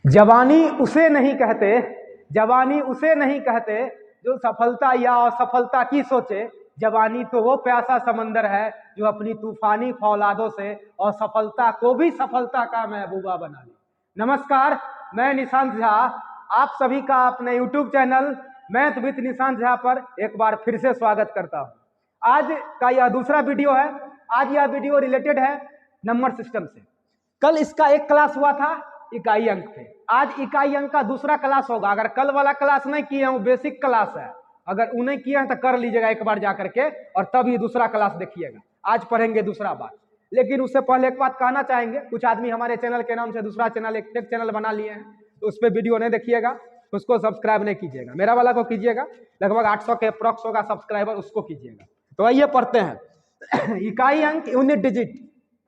जवानी उसे नहीं कहते, जवानी उसे नहीं कहते जो सफलता या असफलता की सोचे। जवानी तो वो प्यासा समंदर है जो अपनी तूफानी फौलादों से असफलता को भी सफलता का महबूबा बना ले। नमस्कार, मैं निशांत झा, आप सभी का अपने YouTube channel math with Nishant Jha पर एक बार फिर से स्वागत करता हूँ। आज का यह दूसरा वीडियो है। आज यह वीडियो रिलेटेड है नंबर सिस्टम से। कल इसका एक क्लास हुआ था इकाई अंक पे, आज इकाई अंक का दूसरा क्लास होगा। अगर कल वाला क्लास नहीं किए हैं वो बेसिक क्लास है, अगर उन्हें किए हैं तो कर लीजिएगा एक बार जा करके और तब ये दूसरा क्लास देखिएगा। आज पढ़ेंगे दूसरा बात, लेकिन उससे पहले एक बात कहना चाहेंगे। कुछ आदमी हमारे चैनल के नाम से दूसरा चैनल एक चैनल बना लिए हैं, तो उस पर वीडियो नहीं देखिएगा, उसको सब्सक्राइब नहीं कीजिएगा। मेरा वाला को कीजिएगा, लगभग 800 के अप्रॉक्स होगा सब्सक्राइबर, उसको कीजिएगा। तो आइए पढ़ते हैं। इकाई अंक यूनिट डिजिट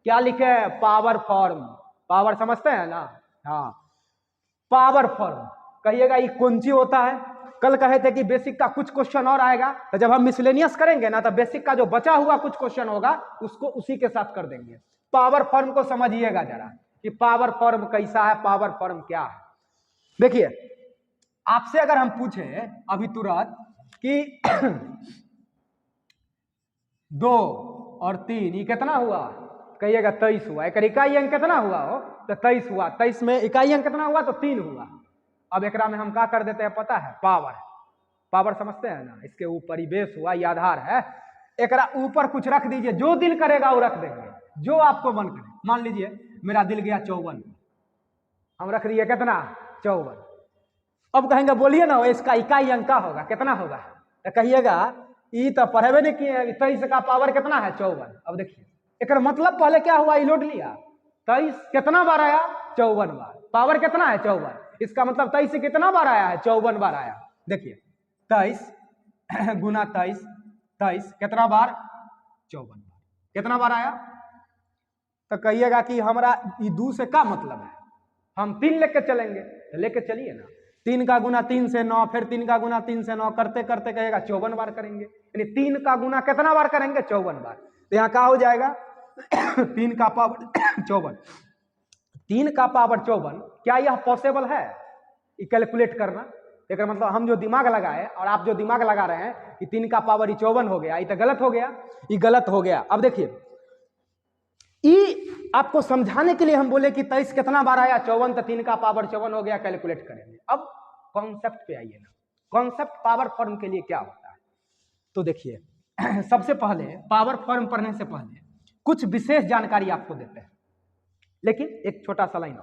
क्या लिखे है? Power form. पावर समझते हैं ना? हाँ, पावर फॉर्म कहिएगा ये कौन सी होता है। कल कहे थे कि बेसिक का कुछ क्वेश्चन और आएगा, तो जब हम मिसलेनियस करेंगे ना तो बेसिक का जो बचा हुआ कुछ क्वेश्चन होगा उसको उसी के साथ कर देंगे। पावर फॉर्म को समझिएगा जरा कि पावर फॉर्म कैसा है, पावर फॉर्म क्या है। देखिए, आपसे अगर हम पूछे अभी तुरंत कि 2 और 3 ये कितना हुआ, कहिएगा 23 हुआ। एक इकाई अंक कितना हुआ हो तो 23 हुआ। 23 में इकाई अंक कितना हुआ तो 3 हुआ। अब एकरा में हम क्या कर देते हैं पता है? पावर। पावर समझते हैं ना? इसके ऊपर ही बेस हुआ, ये आधार है। एकरा ऊपर कुछ रख दीजिए, जो दिल करेगा वो रख देंगे, जो आपको मन करे। मान लीजिए मेरा दिल गया 54, हम रख दिए कितना? 54। अब कहेंगे बोलिए ना इसका इकाई अंक का होगा, कितना होगा? तो कहिएगा ये तो पढ़े नहीं किए, 23 का पावर कितना है? 54। अब देखिए एक मतलब पहले क्या हुआ, ये लोड लिया। 23 कितना बार आया? 54 बार। पावर कितना है? 54। इसका मतलब 23 से कितना बार आया है? 54 बार आया। देखिए 23 गुना 23, 23 कितना बार? 54 बार। कितना बार आया? तो कहिएगा कि हमारा ये 2 से क्या मतलब है, हम 3 लेके चलेंगे। लेके चलिए ना, 3 का गुना 3 से 9, फिर 3 का गुना 3 से 9 करते करते कहेगा 54 बार करेंगे। यानी 3 का गुना कितना बार करेंगे? 54 बार। तो यहाँ क्या हो जाएगा? 3 का पावर 54। 3 का पावर 54, क्या यह पॉसिबल है ये कैलकुलेट करना? एक मतलब हम जो दिमाग लगाए और आप जो दिमाग लगा रहे हैं कि 3 का पावर 54 हो गया, ये तो गलत हो गया, ये गलत हो गया। अब देखिए ये आपको समझाने के लिए हम बोले कि 23 कितना बार आया? 54, तो 3 का पावर 54 हो गया, कैलकुलेट करेंगे। अब कॉन्सेप्ट पे आइए ना, कॉन्सेप्ट पावर फॉर्म के लिए क्या होता है। तो देखिए सबसे पहले पावर फॉर्म पढ़ने से पहले कुछ विशेष जानकारी आपको देते हैं, लेकिन एक छोटा सा लाइन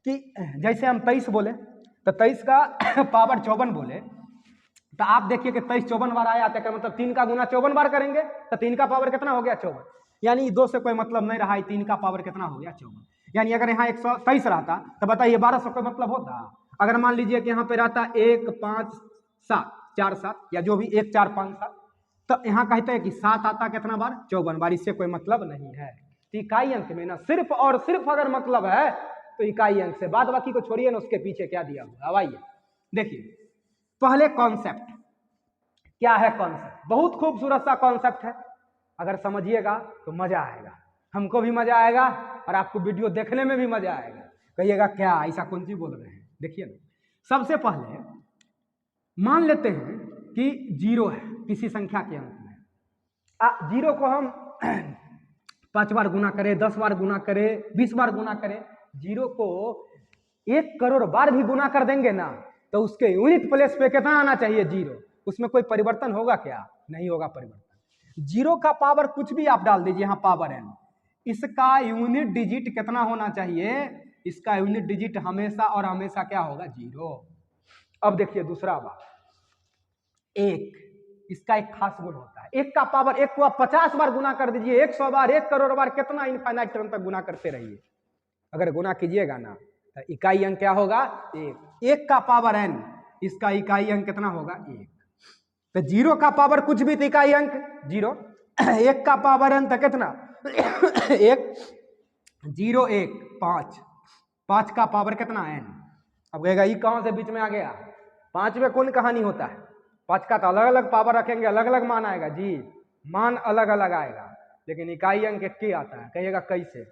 कि जैसे हम 23 बोले तो 23 का पावर 54 बोले, तो आप देखिए कि 23 54 बार आया, तो मतलब 3 का गुना 54 बार करेंगे तो 3 का पावर कितना हो गया? 54। यानी 2 से कोई मतलब नहीं रहा, 3 का पावर कितना हो गया? 54। यानी अगर यहाँ 123 रहता तो बताइए 12 से कोई मतलब होता? अगर मान लीजिए कि यहाँ पे रहता 1 5 7 4 7 या जो भी 1 4 5 7, तो यहाँ कहते हैं कि 7 आता कितना बार? 54 बार। इससे कोई मतलब नहीं है। तो इकाई अंक में ना सिर्फ और सिर्फ अगर मतलब है तो इकाई अंक से, बाद बाकी को छोड़िए ना, उसके पीछे क्या दिया हुआ। अब आइए देखिए पहले कॉन्सेप्ट क्या है। कॉन्सेप्ट बहुत खूबसूरत सा कॉन्सेप्ट है, अगर समझिएगा तो मजा आएगा, हमको भी मजा आएगा और आपको वीडियो देखने में भी मजा आएगा। कहिएगा क्या ऐसा कौन सी बोल रहे हैं? देखिए ना, सबसे पहले मान लेते हैं कि 0 है किसी संख्या के अंक में। 0 को हम 5 बार गुना करें, 10 बार गुना करें, 20 बार गुना करें, 0 को 1 करोड़ बार भी गुना कर देंगे ना तो उसके यूनिट प्लेस पे कितना आना चाहिए? 0। उसमें कोई परिवर्तन होगा क्या? नहीं होगा परिवर्तन। 0 का पावर कुछ भी आप डाल दीजिए, यहाँ पावर n, इसका यूनिट डिजिट कितना होना चाहिए? इसका यूनिट डिजिट हमेशा और हमेशा क्या होगा? 0। अब देखिए दूसरा बात, 1, इसका एक खास गुण होता है। 1 का पावर 1 को आप 50 बार गुना कर दीजिए, 100 बार, 1 करोड़ बार, कितना इनफाइनाइट टर्म तक गुना करते रहिए। अगर गुना कीजिएगा ना तो इकाई अंक क्या होगा? 1। 1 का पावर n, इसका इकाई अंक कितना होगा? 1। तो 0 का पावर कुछ भी तो इकाई अंक 0। 1 का पावर n तो कितना? 1 0 1 5, 5 का पावर कितना? n। अब कहेगा ये कहां से बीच में आ गया? 5 में कौन कहानी होता है? 5 का तो अलग अलग पावर रखेंगे, अलग अलग मान आएगा जी, मान अलग अलग आएगा, लेकिन इकाई अंक एक ही आता है। कहिएगा कैसे?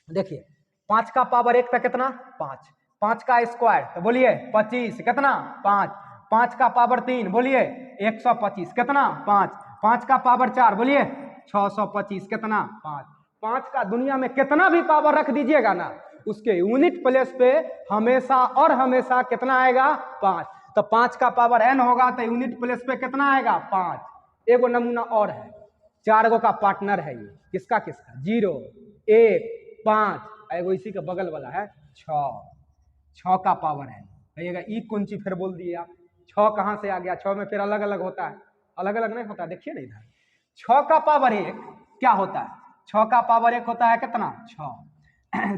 देखिए 5 का पावर 1 था कितना? 5, 5 का स्क्वायर तो बोलिए 25 कितना 5, 5 का पावर 3 बोलिए 125 कितना 5, 5 का पावर 4 बोलिए 625 कितना 5, 5 का दुनिया में कितना भी पावर रख दीजिएगा ना उसके यूनिट प्लेस पे हमेशा और हमेशा कितना आएगा 5। तो 5 का पावर n होगा तो यूनिट प्लेस पे कितना आएगा 5। एगो नमूना और है, 4 गो का पार्टनर है ये, किसका किसका 0 1 5, एगो इसी के बगल वाला है 6 का पावर है। कहिएगा ई कौन चीज फिर बोल दिए आप, 6 कहाँ से आ गया, 6 में फिर अलग अलग होता है, अलग अलग नहीं होता, देखिए ना इधर 6 का पावर 1 क्या होता है, 6 का पावर 1 होता है कितना 6,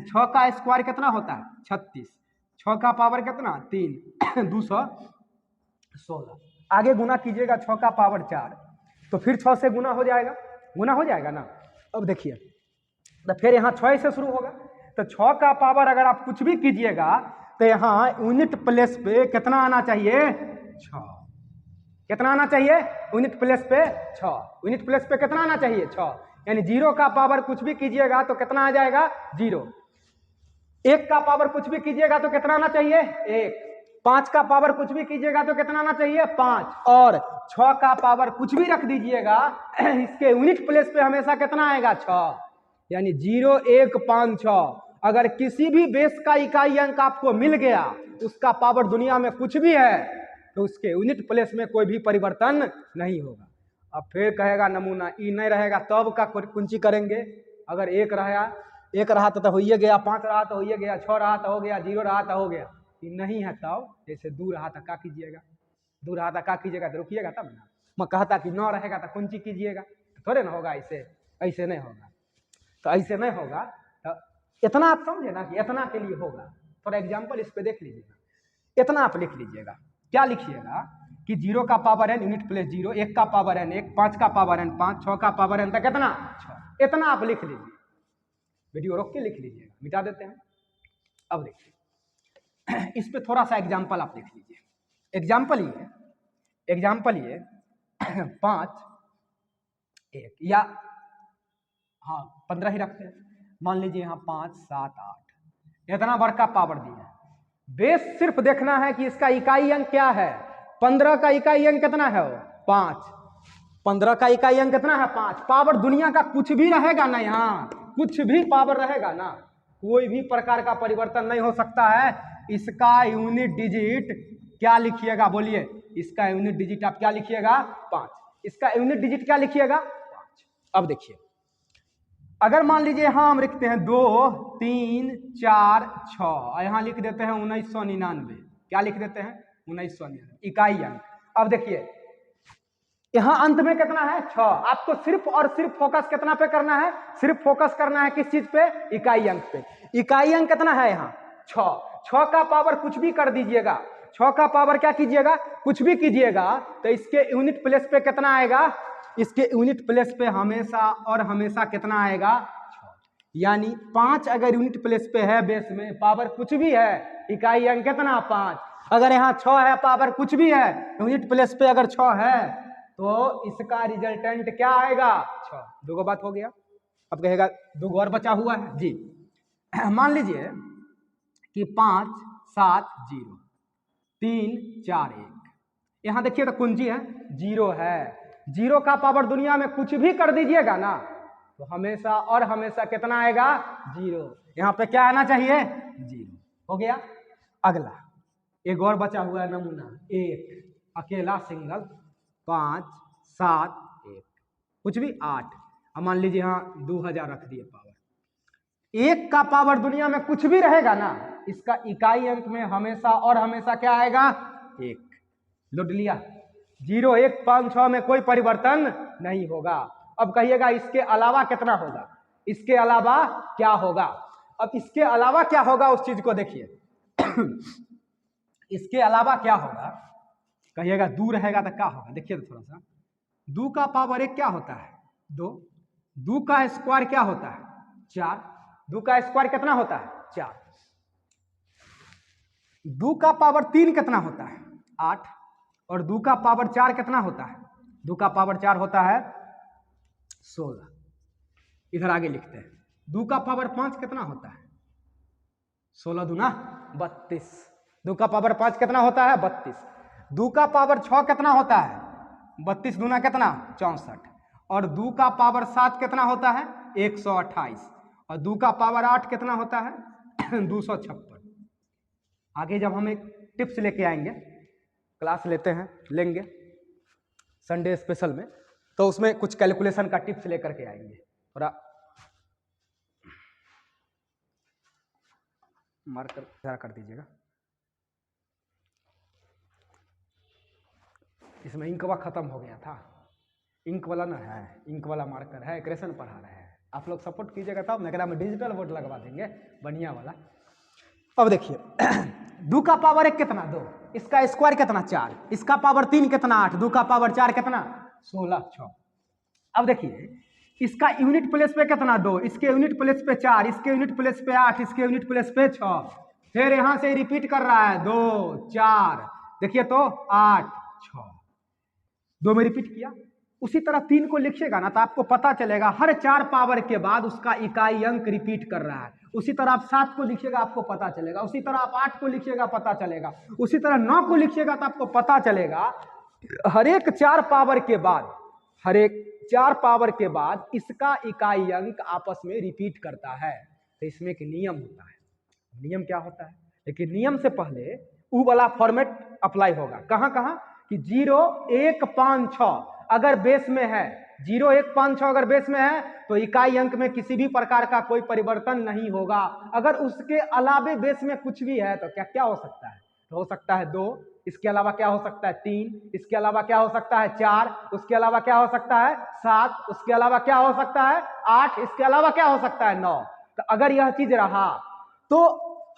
6 का स्क्वायर कितना होता है 36, 6 का पावर कितना 3 216, आगे गुना कीजिएगा 6 का पावर 4 तो फिर 6 से गुना हो जाएगा ना। अब देखिए तो फिर यहाँ 6 से शुरू होगा, तो 6 का पावर अगर आप कुछ भी कीजिएगा तो यहाँ यूनिट प्लेस पे कितना आना चाहिए 6, कितना आना चाहिए यूनिट प्लेस पे 6, यूनिट प्लेस पे कितना आना चाहिए 6, यानी 0 का पावर कुछ भी कीजिएगा तो कितना आ जाएगा 0, 1 का पावर कुछ भी कीजिएगा तो कितना आना चाहिए 1, 5 का पावर कुछ भी कीजिएगा तो कितना आना चाहिए 5, और 6 का पावर कुछ भी रख दीजिएगा इसके यूनिट प्लेस पे हमेशा कितना आएगा 6, यानी 0 1 5 6। अगर किसी भी बेस का इकाई अंक आपको मिल गया उसका पावर दुनिया में कुछ भी है तो उसके यूनिट प्लेस में कोई भी परिवर्तन नहीं होगा। अब फिर कहेगा नमूना ई नहीं रहेगा तब का कुंची करेंगे, अगर 1 रहा तो हो ही गया, 5 रहा तो हो ही गया, 6 रहा तो हो गया, 0 रहा तो हो गया, ये नहीं है तब जैसे 2 रहा था क्या कीजिएगा, 2 रहा था क्या कीजिएगा तो रुकिएगा तब ना, मैं कहता कि 9 रहेगा तो कुंची कीजिएगा, थोड़े ना होगा, ऐसे नहीं होगा, तो ऐसे नहीं होगा। तो इतना आप समझे ना कि इतना के लिए होगा। फॉर एग्जाम्पल इस पे देख लीजिएगा, इतना आप लिख लीजिएगा, क्या लिखिएगा कि 0 का पावर n यूनिट प्लेस 0, 1 का पावर n 1, 5 का पावर n 5, 6 का पावर n तक कितना 6, इतना आप लिख लीजिए, वीडियो रोक के लिख लीजिएगा, मिटा देते हैं। अब देखिए इस पे थोड़ा सा एग्जाम्पल आप लिख लीजिए, एग्जाम्पल ये 5 1 या हाँ 15 ही रखते हैं, मान लीजिए यहाँ 5 7 8 इतना बड़का पावर दिया है, बेस सिर्फ देखना है कि इसका इकाई अंक क्या है, 15 का इकाई अंक कितना है 5, 15 का इकाई अंक कितना है 5, पावर दुनिया का कुछ भी रहेगा ना, यहाँ कुछ भी पावर रहेगा ना, कोई भी प्रकार का परिवर्तन नहीं हो सकता है। इसका यूनिट डिजिट क्या लिखिएगा बोलिए, इसका यूनिट डिजिट आप क्या लिखिएगा 5, इसका यूनिट डिजिट क्या लिखिएगा 5। अब देखिए अगर मान लीजिए यहाँ हम लिखते हैं 2 3 4 6, यहाँ लिख देते हैं 1999, क्या लिख देते हैं 1999 इकाई अंक। अब देखिए यहाँ अंत में कितना है 6, आपको सिर्फ और सिर्फ फोकस कितना पे करना है, सिर्फ फोकस करना है किस चीज पे, इकाई अंक पे। इकाई अंक कितना है यहाँ 6, 6 का पावर कुछ भी कर दीजिएगा, 6 का पावर क्या कीजिएगा कुछ भी कीजिएगा तो इसके यूनिट प्लेस पे कितना आएगा, इसके यूनिट प्लेस पे हमेशा और हमेशा कितना आएगा 6, यानी 5 अगर यूनिट प्लेस पे है बेस में, पावर कुछ भी है, इकाई अंक कितना 5, अगर यहाँ 6 है पावर कुछ भी है, यूनिट प्लेस पे अगर 6 है तो इसका रिजल्टेंट क्या आएगा 6। दो बात हो गया। अब कहेगा 2 और बचा हुआ है जी, मान लीजिए कि 5 7 0 3 4 1, यहां देखिए तो कुंजी है 0 है, 0 का पावर दुनिया में कुछ भी कर दीजिएगा ना तो हमेशा और हमेशा कितना आएगा 0, यहाँ पे क्या आना चाहिए 0 हो गया। अगला एक और बचा हुआ है नमूना, 1 अकेला सिंगल 5 7 1 कुछ भी 8, अब मान लीजिए यहाँ 2000 रख दिए पावर, 1 का पावर दुनिया में कुछ भी रहेगा ना इसका इकाई अंक में हमेशा और हमेशा क्या आएगा 1, लुट लिया, 0 1 5 6 में कोई परिवर्तन नहीं होगा। अब कहिएगा इसके अलावा कितना होगा, इसके अलावा क्या होगा, अब इसके अलावा क्या होगा उस चीज को देखिए इसके अलावा क्या होगा, कहिएगा 2 रहेगा तो क्या होगा, देखिए तो थोड़ा सा 2 का पावर 1 क्या होता है 2, 2 का स्क्वायर क्या होता है 4, 2 का स्क्वायर कितना होता है 4, 2 का पावर 3 कितना होता है 8, और 2 का पावर 4 कितना होता है, 2 का पावर 4 होता है 16। इधर आगे लिखते हैं 2 का पावर 5 कितना होता है 16 दूना 32, 2 का पावर 5 कितना होता है 32, 2 का पावर 6 कितना होता है 32 दूना कितना 64, और 2 का पावर 7 कितना होता है 128, और 2 का पावर 8 कितना होता है 256। आगे जब हम एक टिप्स लेके आएंगे, क्लास लेंगे संडे स्पेशल में, तो उसमें कुछ कैलकुलेशन का टिप्स लेकर के आएंगे। थोड़ा मार्कर जरा कर दीजिएगा, इसमें इंक वाला खत्म हो गया था, इंक वाला ना है, इंक वाला मार्कर है, क्रेशन पढ़ा रहे हैं, आप लोग सपोर्ट कीजिएगा तब ना, में डिजिटल बोर्ड लगवा देंगे बढ़िया वाला। अब देखिए 2 का पावर 1 कितना 2, इसका स्क्वायर कितना 4, इसका पावर 3 कितना 8, 2 का पावर 4 कितना 16 6। अब देखिए इसका यूनिट प्लेस पे कितना 2, इसके यूनिट प्लेस पे 4, इसके यूनिट प्लेस पे 8, इसके यूनिट प्लेस पे 6, फिर यहां से रिपीट कर रहा है 2 4, देखिए तो 8 6, 2 में रिपीट किया। उसी तरह 3 को लिखिएगा ना तो आपको पता चलेगा हर 4 पावर के बाद उसका इकाई अंक रिपीट कर रहा है। उसी तरह आप 7 को लिखिएगा आपको पता चलेगा, उसी तरह आप 8 को लिखिएगा पता चलेगा, उसी तरह 9 को लिखिएगा तो आपको पता चलेगा हर एक 4 पावर के बाद, हर एक 4 पावर के बाद इसका इकाई अंक आपस में रिपीट करता है। तो इसमें एक नियम होता है, नियम क्या होता है, लेकिन नियम से पहले वो वाला फॉर्मेट अप्लाई होगा। कहां कहां कि 0 1 5 6 अगर बेस में है, 0 1 5 6 अगर बेस में है तो इकाई अंक में किसी भी प्रकार का कोई परिवर्तन नहीं होगा। अगर उसके अलावे बेस में कुछ भी है तो क्या क्या हो सकता है, तो हो सकता है 2, इसके अलावा क्या हो सकता है 3, इसके अलावा क्या हो सकता है 4, उसके अलावा क्या हो सकता है 7, उसके अलावा क्या हो सकता है 8, इसके अलावा क्या हो सकता है 9। तो अगर यह चीज रहा तो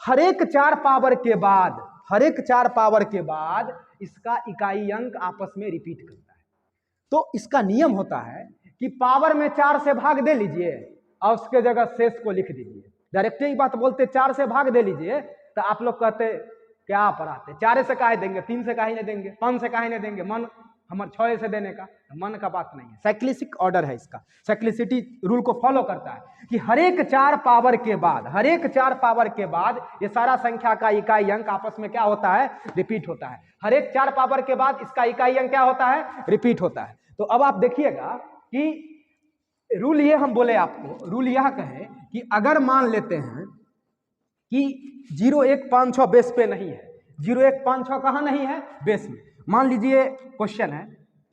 हर एक 4 पावर के बाद, हर एक 4 पावर के बाद इसका इकाई अंक आपस में रिपीट करता है। तो इसका नियम होता है कि पावर में 4 से भाग दे लीजिए और उसके जगह शेष को लिख दीजिए। डायरेक्ट ही बात बोलते 4 से भाग दे लीजिए तो आप लोग कहते क्या पढ़ाते, 4 से काहे देंगे, 3 से काहे नहीं देंगे, 5 से काहे नहीं देंगे, मन हमारे 6 से देने का, मन का बात नहीं है। साइक्लिसिक ऑर्डर है इसका, साइक्लिसिटी रूल को फॉलो करता है कि हर एक 4 पावर के बाद, हर एक 4 पावर के बाद ये सारा संख्या का इकाई अंक आपस में क्या होता है रिपीट होता है। हर एक 4 पावर के बाद इसका इकाई अंक क्या होता है रिपीट होता है। तो अब आप देखिएगा कि रूल ये हम बोले आपको, रूल यह कहे कि अगर मान लेते हैं कि 0 1 5 6 बेस पे नहीं है, 0 1 5 6 कहाँ नहीं है बेस में। मान लीजिए क्वेश्चन है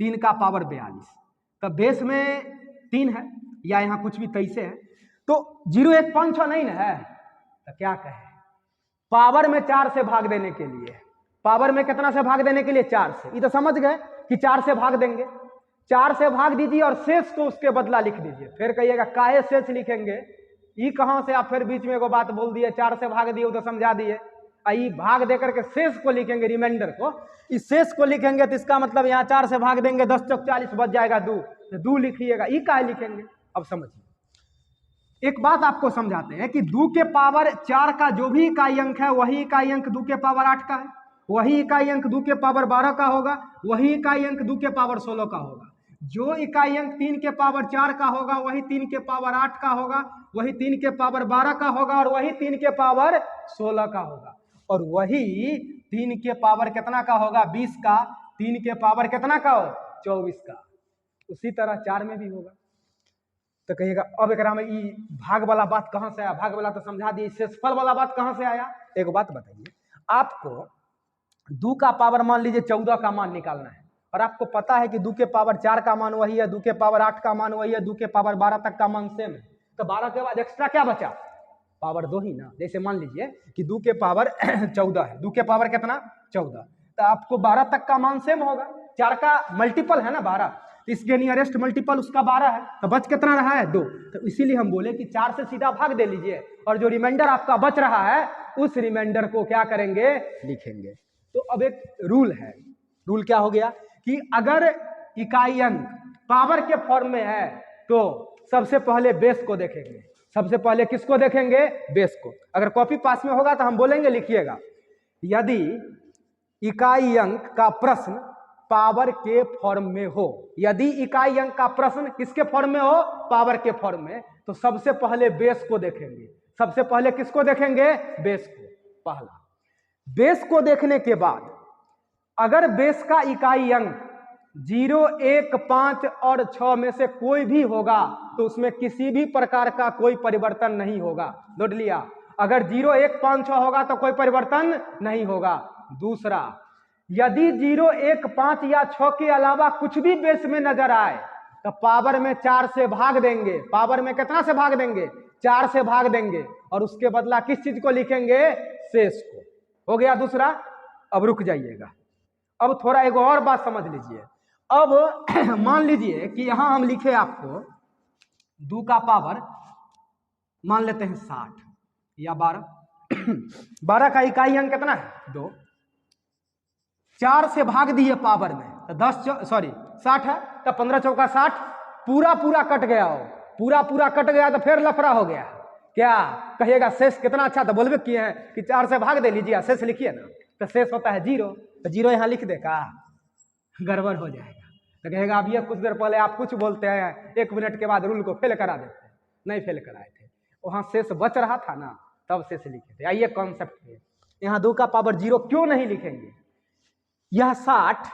3 का पावर 42, तो बेस में 3 है या यहाँ कुछ भी 23 है, तो 0 1 5 6 नहीं ना है, तो क्या कहे पावर में 4 से भाग देने के लिए, पावर में कितना से भाग देने के लिए 4 से, ये तो समझ गए कि 4 से भाग देंगे, 4 से भाग दीजिए और शेष को उसके बदला लिख दीजिए। फिर कहिएगा काहे शेष लिखेंगे, ये कहां से आप फिर बीच में एगो बात बोल दिए, 4 से भाग दिए तो समझा दिए, आई भाग देकर के शेष को लिखेंगे, रिमाइंडर को, इस शेष को लिखेंगे तो इसका मतलब यहाँ 4 से भाग देंगे 10 चौक 40 बच जाएगा 2, तो 2 लिखिएगा, ये काहे लिखेंगे। अब समझिए एक बात आपको समझाते हैं कि 2 के पावर 4 का जो भी इकाई अंक है वही इकाई अंक 2 के पावर 8 का है, वही इकाई अंक 2 के पावर 12 का होगा, वही इकाई अंक 2 के पावर 16 का होगा। जो इकाई अंक 3 के पावर 4 का होगा वही 3 के पावर 8 का होगा, वही 3 के पावर 12 का होगा, और वही 3 के पावर 16 का होगा, और वही 3 के पावर कितना का होगा 20 का, 3 के पावर कितना का हो 24 का। उसी तरह 4 में भी होगा। तो कहिएगा अब एक में ये भाग वाला बात कहां से आया, भाग वाला तो समझा दिए, शेषफल वाला बात कहां से आया। एक बात बताइए, आपको 2 का पावर मान लीजिए 14 का मान निकालना है, और आपको पता है कि 2 के पावर 4 का मान वही है, 2 के पावर 8 का मान वही है, 2 के पावर 12 तक का मान सेम है, तो 12 के बाद एक्स्ट्रा क्या बचा पावर 2 ही ना। जैसे मान लीजिए कि 2 के पावर 14 है, 2 के पावर कितना 14, तो आपको 12 तक का मान सेम होगा, 4 का मल्टीपल है ना 12, इसके नियरेस्ट मल्टीपल उसका 12 है, तो बच कितना रहा है 2। तो इसीलिए हम बोले कि 4 से सीधा भाग दे लीजिए और जो रिमाइंडर आपका बच रहा है उस रिमाइंडर को क्या करेंगे लिखेंगे। तो अब एक रूल है, रूल क्या हो गया कि अगर इकाई अंक पावर के फॉर्म में है तो सबसे पहले बेस को देखेंगे, सबसे पहले किसको देखेंगे बेस को। अगर कॉपी पास में होगा तो हम बोलेंगे लिखिएगा, यदि इकाई अंक का प्रश्न पावर के फॉर्म में हो, यदि इकाई अंक का प्रश्न किसके फॉर्म में हो पावर के फॉर्म में, तो सबसे पहले बेस को देखेंगे, सबसे पहले किसको देखेंगे? बेस को। पहला बेस को देखने के बाद अगर बेस का इकाई अंक 0, 1, 5 और 6 में से कोई भी होगा तो उसमें किसी भी प्रकार का कोई परिवर्तन नहीं होगा। नोट लिया? अगर 0, 1, 5, 6 होगा तो कोई परिवर्तन नहीं होगा। दूसरा, यदि 0, 1, 5 या 6 के अलावा कुछ भी बेस में नजर आए तो पावर में 4 से भाग देंगे। पावर में कितना से भाग देंगे? 4 से भाग देंगे और उसके बदला किस चीज को लिखेंगे? शेष को। हो गया दूसरा। अब रुक जाइएगा, अब थोड़ा एक और बात समझ लीजिए। अब मान लीजिए कि यहां हम लिखे आपको 2 का पावर मान लेते हैं 60 या 12 12 का इकाई अंक कितना है? 2। 4 से भाग दिए पावर में तो 60 है तो 15 चौका 60, पूरा पूरा कट गया हो, पूरा पूरा कट गया तो फिर लफड़ा हो गया। क्या कहिएगा? शेष कितना अच्छा तो बोलबे किए हैं कि 4 से भाग दे लीजिए, शेष लिखिए ना, तो शेष होता है 0, तो 0 यहां लिख दे का गड़बड़ हो जाएगा। तो कहेगा अब ये कुछ देर पहले आप कुछ बोलते हैं, 1 मिनट के बाद रूल को फेल करा देते हैं। नहीं फेल कराए थे, वहां शेष बच रहा था ना, तब शेष लिखे थे। आइए कॉन्सेप्ट पे, यहाँ 2 का पावर 0 क्यों नहीं लिखेंगे? यह 60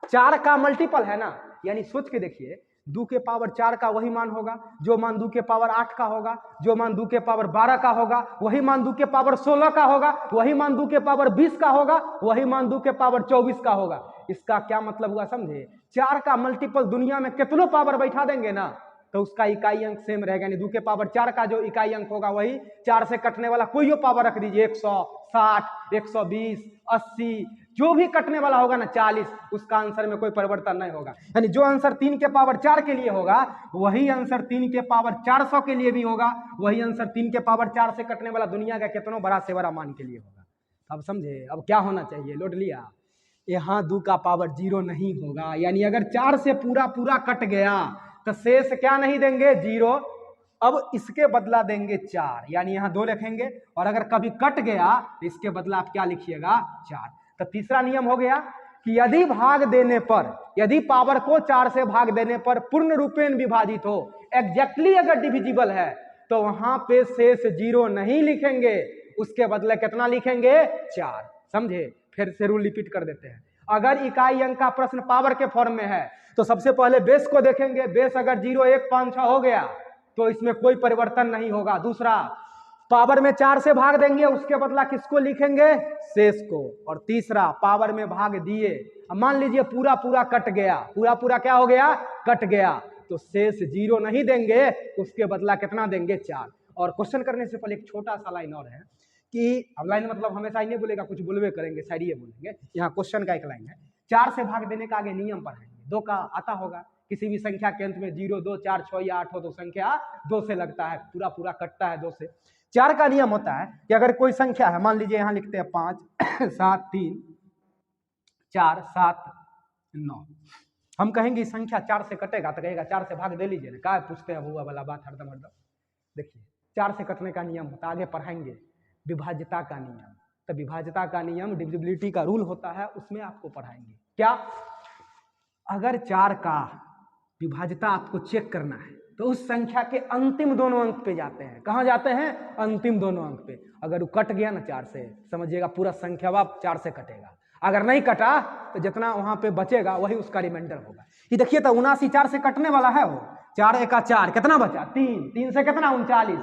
4 का मल्टीपल है ना, यानी सोच के देखिए 2 के पावर 4 का वही मान होगा जो मान 2 के पावर 8 का होगा, जो मान 2 के पावर 12 का होगा, वही मान 2 के पावर 16 का होगा, वही मान 2 के पावर 20 का होगा, वही मान 2 के पावर 24 का होगा। इसका क्या मतलब हुआ समझे? 4 का मल्टीपल दुनिया में कितनों पावर बैठा देंगे ना तो उसका इकाई अंक सेम रहेगा। यानी 2 के पावर 4 का जो इकाई अंक होगा वही 4 से कटने वाला कोई पावर रख दीजिए, 160, 120, 80, जो भी कटने वाला होगा ना 40, उसका आंसर में कोई परिवर्तन नहीं होगा। यानी जो आंसर 3 के पावर 4 के लिए होगा वही आंसर 3 के पावर 400 के लिए भी होगा, वही आंसर 3 के पावर 4 से कटने वाला दुनिया का कितनों बड़ा से बड़ा मान के लिए होगा। अब समझे? अब क्या होना चाहिए? लोड लिया? यहाँ 2 का पावर 0 नहीं होगा, यानी अगर 4 से पूरा पूरा कट गया तो शेष क्या नहीं देंगे? 0। अब इसके बदला देंगे 4, यानी यहाँ 2 लिखेंगे, और अगर कभी कट गया तो इसके बदला आप क्या लिखिएगा? 4। तो तीसरा नियम हो गया कि यदि भाग देने पर, यदि पावर को 4 से भाग देने पर पूर्ण रूपेण विभाजित हो, एग्जैक्टली अगर डिविजिबल है, तो वहां पे शेष 0 नहीं लिखेंगे, उसके बदले कितना लिखेंगे? 4। समझे? फिर से रूल रिपीट कर देते हैं। अगर इकाई अंक का प्रश्न पावर के फॉर्म में है तो सबसे पहले बेस को देखेंगे। बेस अगर 0, 1, 5, 6 हो गया तो इसमें कोई परिवर्तन नहीं होगा। दूसरा, पावर में 4 से भाग देंगे, उसके बदला किसको लिखेंगे? शेष को। और तीसरा, पावर में भाग दिए, मान लीजिए पूरा पूरा कट गया, पूरा पूरा क्या हो गया? कट गया, तो शेष 0 नहीं देंगे, उसके बदला कितना देंगे? 4। और क्वेश्चन करने से पहले एक छोटा सा लाइन और है कि अब लाइन मतलब हमेशा ही नहीं बोलेगा, कुछ बोलवे करेंगे, शायद ये बोलेंगे। यहाँ क्वेश्चन का एक लाइन है, 4 से भाग देने का आगे नियम पढ़ाएंगे। 2 का आता होगा, किसी भी संख्या के अंत में 0, 2, 4, 6 या 8 हो तो संख्या 2 से लगता है, पूरा पूरा कटता है 2 से। 4 का नियम होता है कि अगर कोई संख्या है, मान लीजिए यहाँ लिखते हैं 5, 7, 3, 4, 7, 9, हम कहेंगे संख्या 4 से कटेगा तो कहेगा 4 से भाग दे लीजिए ना, क्या पूछते हैं वो वाला बात हरदम हरदम। देखिए 4 से कटने का नियम होता है, आगे पढ़ाएंगे विभाज्यता का नियम। तो विभाज्यता का नियम डिविजिबिलिटी का रूल होता है, उसमें आपको पढ़ाएंगे। क्या? अगर 4 का विभाज्यता आपको चेक करना है तो उस संख्या के अंतिम दोनों अंक पे जाते हैं। कहां जाते हैं? अंतिम दोनों अंक पे। अगर वो कट गया ना 4 से, समझिएगा पूरा संख्या 4 से कटेगा। अगर नहीं कटा तो जितना वहां पे बचेगा वही उसका रिमाइंडर होगा। ये देखिए तो 79 4 से कटने वाला है, वो 4 एका 4, कितना बचा? 3, 3 से कितना? 39,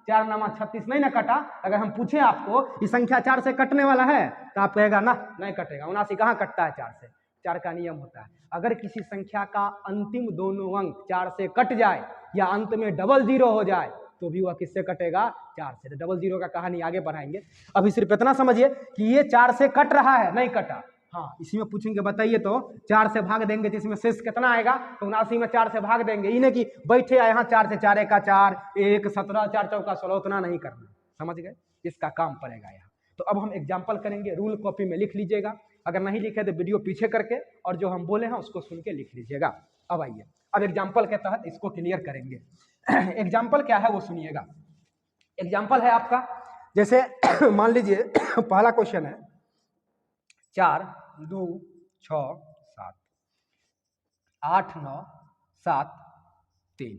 4 नामा 36, नहीं ना कटा। अगर हम पूछे आपको ये संख्या 4 से कटने वाला है तो आप कहेगा ना नहीं कटेगा, 79 कहाँ कटता है 4 से। 4 का नियम होता है, अगर किसी संख्या का अंतिम दोनों अंक 4 से कट जाए या अंत में डबल 0 हो जाए तो भी वह किससे कटेगा? 4 से। तो डबल 0 का कहानी आगे बढ़ाएंगे, अभी सिर्फ इतना समझिए कि ये 4 से कट रहा है, नहीं कटा। हाँ, इसी में पूछेंगे बताइए तो 4 से भाग देंगे तो इसमें शेष कितना आएगा? तो 79 में 4 से भाग देंगे, इन्हें कि बैठे यहाँ 4 से 4 एका 4, 1, 17, 4 चौका 16, उतना नहीं करना। समझ गए? इसका काम पड़ेगा यहाँ। तो अब हम एग्जाम्पल करेंगे, रूल कॉपी में लिख लीजिएगा, अगर नहीं लिखे तो वीडियो पीछे करके और जो हम बोले हैं उसको सुन के लिख लीजिएगा। अब आइए, अब एग्जाम्पल के तहत इसको क्लियर करेंगे। एग्जाम्पल क्या है वो सुनिएगा। एग्जाम्पल है आपका, जैसे मान लीजिए पहला क्वेश्चन है 4, 2, 6, 7, 8, 9, 7, 3।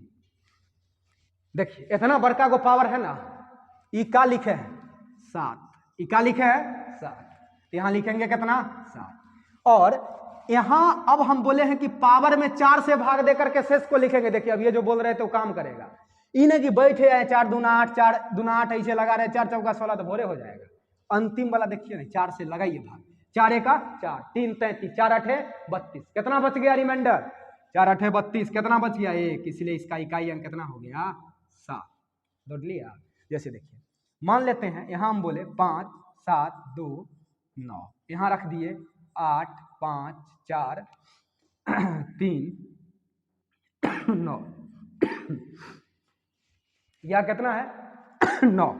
देखिए इतना बड़का को पावर है ना, ई का लिखे हैं 7, ई का लिखे हैं 7, तो यहाँ लिखेंगे कितना 7। और यहाँ अब हम बोले हैं कि पावर में 4 से भाग देकर के शेष को लिखेंगे। देखिए अब ये जो बोल रहे हैं तो काम करेगा, इन्हें कि बैठे हैं 4 दूना 8, 4 दूना 8 ऐसे लगा रहे, 4 चौका 16 तो भोरे हो जाएगा। अंतिम वाला देखिए नहीं, 4 से लगाइए भाग, 4 एका 4, 3 33, 4 8 32, कितना बच गया रिमाइंडर 4 8 32, कितना बच गया 1, इसलिए इसका इकाई अंक कितना हो गया 7। जोड़ लिया। जैसे देखिए मान लेते हैं यहाँ हम बोले 5 7 2 9, यहाँ रख दिए 8 5 4 3 9, यह कितना है 9,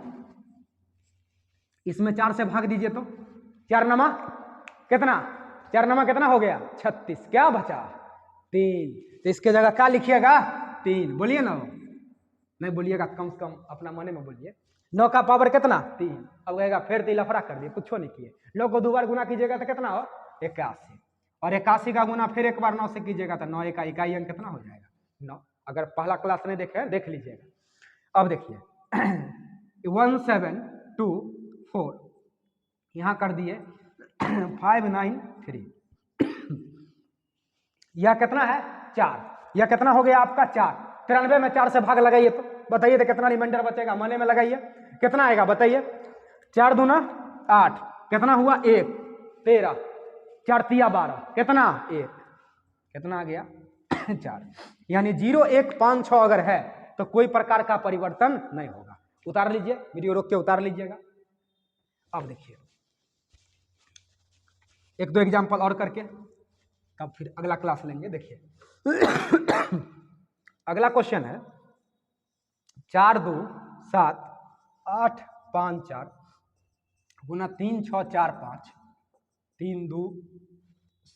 इसमें 4 से भाग दीजिए तो 4 नमा कितना, 4 नमा कितना हो गया 36, क्या बचा 3, तो इसके जगह क्या लिखिएगा 3, बोलिए ना, नहीं बोलिएगा कम से कम अपना मने में बोलिए। 9 का पावर कितना 3, अब कहेगा फिर 3 लफड़ा कर दिए, कुछ नहीं किए। 9 को 2 बार गुना कीजिएगा तो कितना हो 81, और 81 का गुना फिर एक बार 9 से कीजिएगा तो 9 का इकाई अंक कितना हो जाएगा 9। अगर पहला क्लास नहीं देखे देख लीजिएगा। अब देखिए 1724 यहाँ कर दिए 593, यह कितना है 4, यह कितना हो गया आपका 4। 93 में 4 से भाग लगाइए तो बताइए तो कितना रिमाइंडर बचेगा, मने में लगाइए कितना आएगा बताइए। 4 दूना 8, कितना हुआ 1 13, 4 तिया 12, कितना 1, कितना आ गया 4। यानी 0 1 5 6 अगर है तो कोई प्रकार का परिवर्तन नहीं होगा। उतार लीजिए, वीडियो रोक के उतार लीजिएगा। अब देखिए 1-2 एग्जाम्पल और करके तब फिर अगला क्लास लेंगे। देखिए अगला क्वेश्चन है 4 2 7 8 5 4 गुना 3 6 4 5 3 2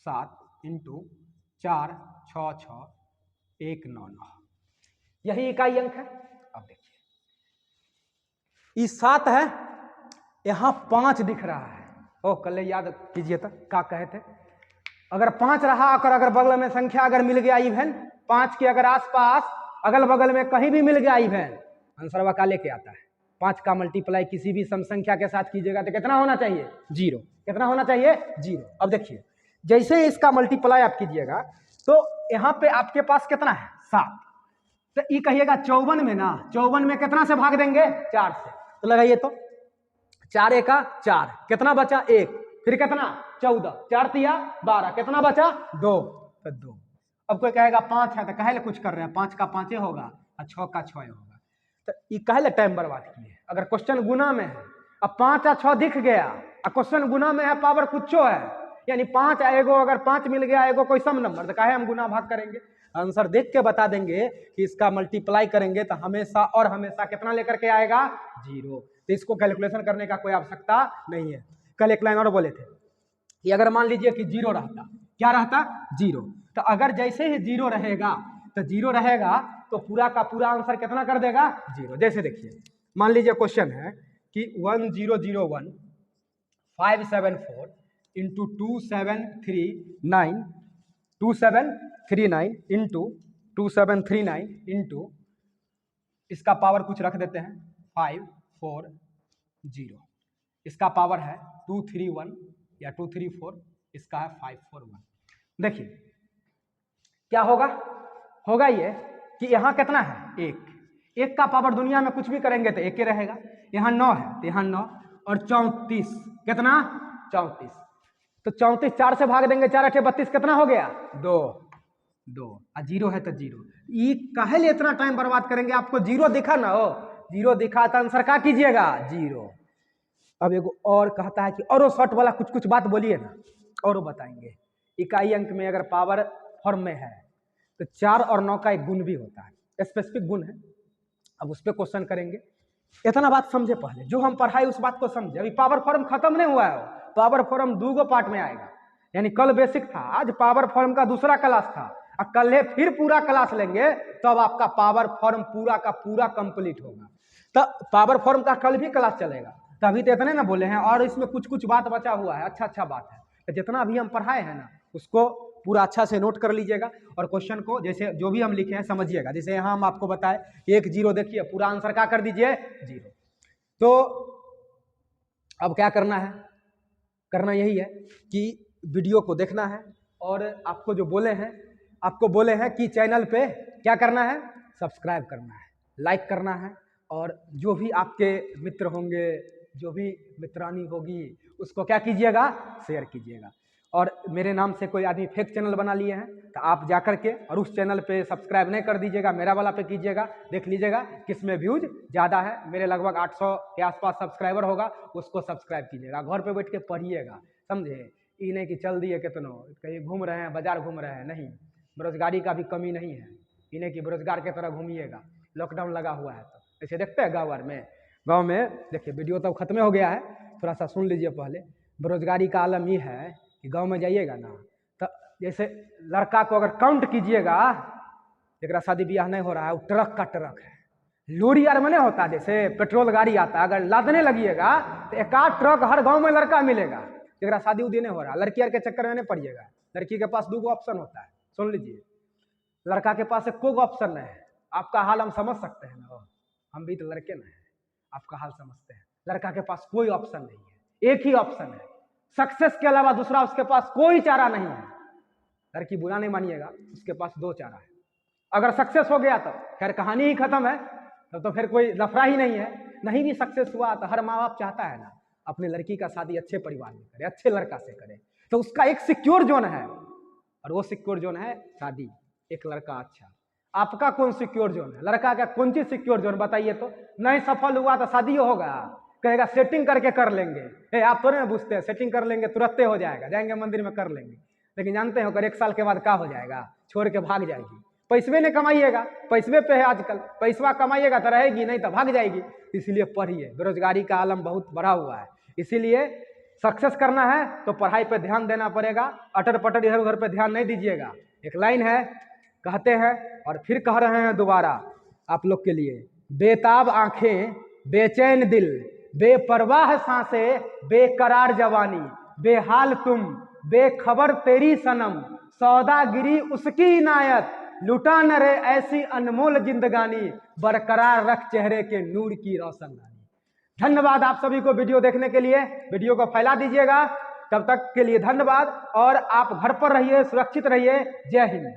7 इंटू 4 6 6 1 9 9, यही इकाई अंक है। अब देखिए ये 7 है, यहां 5 दिख रहा है। ओ कल याद कीजिए तो क्या कहे थे, अगर 5 रहा अगर बगल में संख्या अगर मिल गया इवन 5 के अगर आसपास अगल बगल में कहीं भी मिल गया इवन, आंसर वह का लेके आता है। 5 का मल्टीप्लाई किसी भी सम संख्या के साथ कीजिएगा तो कितना होना चाहिए 0, कितना होना चाहिए 0। अब देखिए जैसे ही इसका मल्टीप्लाई आप कीजिएगा तो यहाँ पे आपके पास कितना है 7, तो ये कहिएगा 54 में ना, 54 में कितना से भाग देंगे 4 से, तो लगाइए तो 4 एका 4, कितना बचा 1, फिर कितना 14, 4 तिया 12, कितना बचा 2, तो 2। अब कोई कहेगा 5 है तो कहे कुछ कर रहे हैं, 5 का 5 होगा और 6 का 6 होगा, तो ये कहे टाइम बर्बाद किए। अगर क्वेश्चन गुना में है, अब 5 और 6 दिख गया और क्वेश्चन गुना में है, पावर कुछ है, यानी 5 एगो अगर 5 मिल गया एगो कोई सम नंबर, तो कहे हम गुना भाग करेंगे। आंसर देख के बता देंगे कि इसका मल्टीप्लाई करेंगे तो हमेशा और हमेशा कितना लेकर के आएगा 0, तो इसको कैलकुलेशन करने का कोई आवश्यकता नहीं है। कल एक लाइन और बोले थे कि अगर मान लीजिए कि 0 रहता, क्या रहता 0, तो अगर जैसे ही 0 रहेगा तो 0 रहेगा तो पूरा का पूरा आंसर कितना कर देगा 0। जैसे देखिए मान लीजिए क्वेश्चन है कि 1001 574 इंटू 2739 इंटू 2739 इंटू इसका पावर कुछ रख देते हैं 540, इसका पावर है 231 या 234, इसका है 541। देखिए क्या होगा ये कि यहाँ कितना है 1 का पावर दुनिया में कुछ भी करेंगे तो 1 ही रहेगा। यहाँ 9 है तो यहाँ 9 और 34, कितना 34, तो 34 4 से भाग देंगे, 4 8 32, कितना हो गया 2 और 0 है तो 0। ये काहे लिए इतना टाइम बर्बाद करेंगे, आपको 0 दिखा ना हो, 0 दिखा तो आंसर क्या कीजिएगा 0। अब एगो और कहता है कि और शॉर्ट वाला कुछ बात बोलिए ना, और बताएंगे। इकाई अंक में अगर पावर फॉर्म में है तो 4 और 9 का एक गुण भी होता है, स्पेसिफिक गुण है। अब उस पर क्वेश्चन करेंगे, इतना बात समझे पहले, जो हम पढ़ाए उस बात को समझे। अभी पावर फॉर्म खत्म नहीं हुआ है, पावर फॉर्म 2 पार्ट में आएगा, यानी कल बेसिक था, आज पावर फॉर्म का दूसरा क्लास था, और कल फिर पूरा क्लास लेंगे तब आपका पावर फॉर्म पूरा का पूरा कंप्लीट होगा। तो पावर फॉर्म का कल भी क्लास चलेगा, तभी तो इतने ना बोले हैं, और इसमें कुछ बात बचा हुआ है, अच्छा बात है। तो जितना भी हम पढ़ाए हैं ना उसको पूरा अच्छा से नोट कर लीजिएगा, और क्वेश्चन को जैसे जो भी हम लिखे हैं समझिएगा। जैसे यहाँ हम आपको बताए 1 0, देखिए पूरा आंसर क्या कर दीजिए 0। तो अब क्या करना है, करना यही है कि वीडियो को देखना है और आपको जो बोले हैं, आपको बोले हैं कि चैनल पे क्या करना है, सब्सक्राइब करना है, लाइक करना है, और जो भी आपके मित्र होंगे, जो भी मित्रानी होगी, उसको क्या कीजिएगा, शेयर कीजिएगा। और मेरे नाम से कोई आदमी फेक चैनल बना लिए हैं तो आप जाकर के और उस चैनल पे सब्सक्राइब नहीं कर दीजिएगा, मेरा वाला पे कीजिएगा, देख लीजिएगा किसमें व्यूज ज़्यादा है। मेरे लगभग 800 के आसपास सब्सक्राइबर होगा, उसको सब्सक्राइब कीजिएगा। घर पे बैठ के पढ़िएगा, समझे, ये नहीं कि चल दिए कितनों कहीं घूम रहे हैं, बाजार घूम रहे हैं, नहीं, बेरोजगारी का भी कमी नहीं है, ये नहीं कि बेरोजगार की तरह घूमिएगा, लॉकडाउन लगा हुआ है। तो ऐसे देखते हैं गाँव में देखिए, वीडियो तो खत्म हो गया है, थोड़ा सा सुन लीजिए पहले। बेरोजगारी का आलम ये है कि गांव में जाइएगा ना, तो जैसे लड़का को अगर काउंट कीजिएगा, जरा शादी ब्याह नहीं हो रहा है, वो ट्रक का ट्रक है, लोरी यार में नहीं होता, जैसे पेट्रोल गाड़ी आता है, अगर लादने लगिएगा तो एक आध ट्रक हर गांव में लड़का मिलेगा। जरा शादी उदी नहीं हो रहा, लड़की यार के चक्कर में नहीं पड़िएगा। लड़की के पास 2 ऑप्शन होता है, सुन लीजिए, लड़का के पास कोई ऑप्शन नहीं है। आपका हाल हम समझ सकते हैं ना, हम भी तो लड़के ना हैं, आपका हाल समझते हैं। लड़का के पास कोई ऑप्शन नहीं है, एक ही ऑप्शन है, सक्सेस के अलावा दूसरा उसके पास कोई चारा नहीं है। लड़की बुरा नहीं मानिएगा, उसके पास 2 चारा है। अगर सक्सेस हो गया तो खैर कहानी ही खत्म है, तो फिर कोई लफड़ा ही नहीं है। नहीं भी सक्सेस हुआ तो हर माँ बाप चाहता है ना अपनी लड़की का शादी अच्छे परिवार में करे, अच्छे लड़का से करे, तो उसका एक सिक्योर जोन है, और वो सिक्योर जोन है शादी, एक लड़का अच्छा। आपका कौन सिक्योर जोन है, लड़का का कौन सी सिक्योर जोन बताइए तो। नहीं सफल हुआ तो शादी होगा, कहेगा सेटिंग करके कर लेंगे। आप थोड़े ना पूछते हैं, सेटिंग कर लेंगे तुरंत हो जाएगा, जाएंगे मंदिर में कर लेंगे, लेकिन जानते हो अगर 1 साल के बाद क्या हो जाएगा, छोड़ के भाग जाएगी। पैसवे ने कमाइएगा, पैसवे पे है आजकल, पैसवा कमाइएगा तो रहेगी, नहीं तो भाग जाएगी। इसलिए पढ़िए, बेरोजगारी का आलम बहुत बढ़ा हुआ है, इसीलिए सक्सेस करना है तो पढ़ाई पे ध्यान देना पड़ेगा, अटर पटर इधर उधर पे ध्यान नहीं दीजिएगा। एक लाइन है, कहते हैं और फिर कह रहे हैं दोबारा आप लोग के लिए, बेताब आंखें, बेचैन दिल, बेपरवाह सांसें, बेकरार जवानी, बेहाल तुम, बेखबर तेरी सनम, सौदागिरी उसकी इनायत, लुटा न रे ऐसी अनमोल जिंदगानी, बरकरार रख चेहरे के नूर की रोशनदानी। धन्यवाद आप सभी को वीडियो देखने के लिए, वीडियो को फैला दीजिएगा। तब तक के लिए धन्यवाद, और आप घर पर रहिए, सुरक्षित रहिए। जय हिंद।